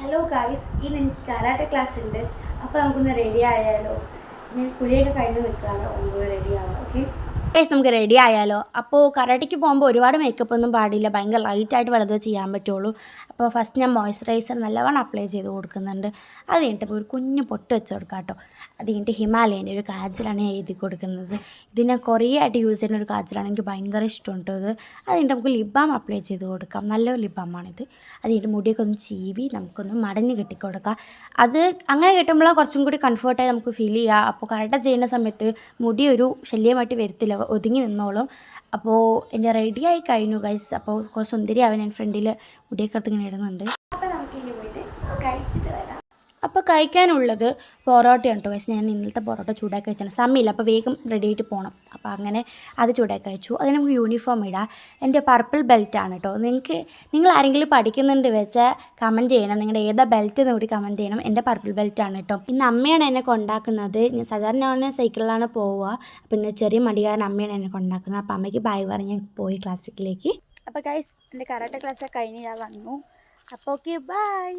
Hello guys, ഇന്ന് എനിക്ക് karate class ഉണ്ട്. അപ്പോൾ നമുക്കൊന്ന് റെഡി ആയാലോ? ഞാൻ കുളിയൊക്കെ കഴിഞ്ഞ് നിൽക്കുകയാണ്. ഒമ്പത് റെഡി ആവാം. ഓക്കെ നമുക്ക് റെഡി ആയാലോ. അപ്പോൾ കരാട്ടയ്ക്ക് പോകുമ്പോൾ ഒരുപാട് മേക്കപ്പ് ഒന്നും പാടില്ല, ഭയങ്കര ലൈറ്റായിട്ട് വല്ലതേ ചെയ്യാൻ പറ്റുള്ളൂ. അപ്പോൾ ഫസ്റ്റ് ഞാൻ മോയ്സ്ചറൈസർ നല്ലവണ്ണം അപ്ലൈ ചെയ്ത് കൊടുക്കുന്നുണ്ട്. അത് കഴിഞ്ഞിട്ട് ഒരു കുഞ്ഞ് പൊട്ട് വെച്ച് കൊടുക്കാം കേട്ടോ. അത് കഴിഞ്ഞിട്ട് ഹിമാലയൻ്റെ ഒരു കാജലാണ് ഞാൻ എഴുതി കൊടുക്കുന്നത്. ഇത് ഞാൻ കുറേ ആയിട്ട് യൂസ് ചെയ്യുന്ന ഒരു കാജലാണ്, എനിക്ക് ഭയങ്കര ഇഷ്ടമുണ്ട് ഇത്. അത് കഴിഞ്ഞിട്ട് നമുക്ക് ലിപ് ബാം അപ്ലൈ ചെയ്ത് കൊടുക്കാം. നല്ലൊരു ലിപ് ബാമാണിത്. അത് കഴിഞ്ഞിട്ട് മുടിയൊക്കെ ഒന്ന് ചീവി നമുക്കൊന്ന് മടഞ്ഞ് കെട്ടിക്കൊടുക്കാം. അത് അങ്ങനെ കെട്ടുമ്പോഴാണ് കുറച്ചും കൂടി കംഫർട്ടായി നമുക്ക് ഫീൽ ചെയ്യുക. അപ്പോൾ കരാട്ടെ ചെയ്യുന്ന സമയത്ത് മുടി ഒരു ശല്യമായിട്ട് വരത്തില്ല, ഒതുങ്ങി നിന്നോളും. അപ്പോൾ എൻ്റെ റെഡി ആയി കഴിഞ്ഞു ഗൈസ്. അപ്പോൾ കുറച്ച് സുന്ദരിയാവാൻ ഞാൻ ഫ്രണ്ടിൽ മുടിയൊക്കെ എടുത്ത് ഇങ്ങനെ ഇടുന്നുണ്ട്. അപ്പോൾ നമുക്ക് ഇനി പോയിട്ട് കഴിച്ചിട്ട് വരാം. അപ്പോൾ കഴിക്കാനുള്ളത് പൊറോട്ടയാണ് കേട്ടോ ഗൈസ്. ഞാൻ ഇന്നലത്തെ പൊറോട്ട ചൂടാക്കി വെച്ചാണ്, സമയമില്ല, അപ്പോൾ വേഗം റെഡി ആയിട്ട് പോകണം. അപ്പോൾ അങ്ങനെ അത് ചൂടാക്കി വെച്ചു. അതിന് നമുക്ക് യൂണിഫോം ഇടാം. എൻ്റെ പർപ്പിൾ ബെൽറ്റാണ് കേട്ടോ. നിങ്ങൾ ആരെങ്കിലും പഠിക്കുന്നുണ്ട് വെച്ചാൽ കമൻറ്റ് ചെയ്യണം, നിങ്ങളുടെ ഏതാ ബെൽറ്റ് എന്ന് കൂടി കമൻറ്റ് ചെയ്യണം. എൻ്റെ പർപ്പിൾ ബെൽറ്റാണ് കേട്ടോ. ഇന്ന് അമ്മയാണ് എന്നെ കൊണ്ടാക്കുന്നത്. ഞാൻ സാധാരണ ഞാൻ സൈക്കിളിലാണ് പോവുക. അപ്പോൾ ഇന്ന് ചെറിയ മടികാരൻ അമ്മയാണ് എന്നെ കൊണ്ടാക്കുന്നത്. അപ്പോൾ അമ്മയ്ക്ക് ബൈ പറഞ്ഞ് ഞാൻ പോയി ക്ലാസ്സിലേക്ക്. അപ്പോൾ ഗൈസ്, എൻ്റെ കരാട്ടെ ക്ലാസ്സൊക്കെ കഴിഞ്ഞ് ഞാൻ വന്നു. അപ്പോൾ ഓക്കെ, ബൈ.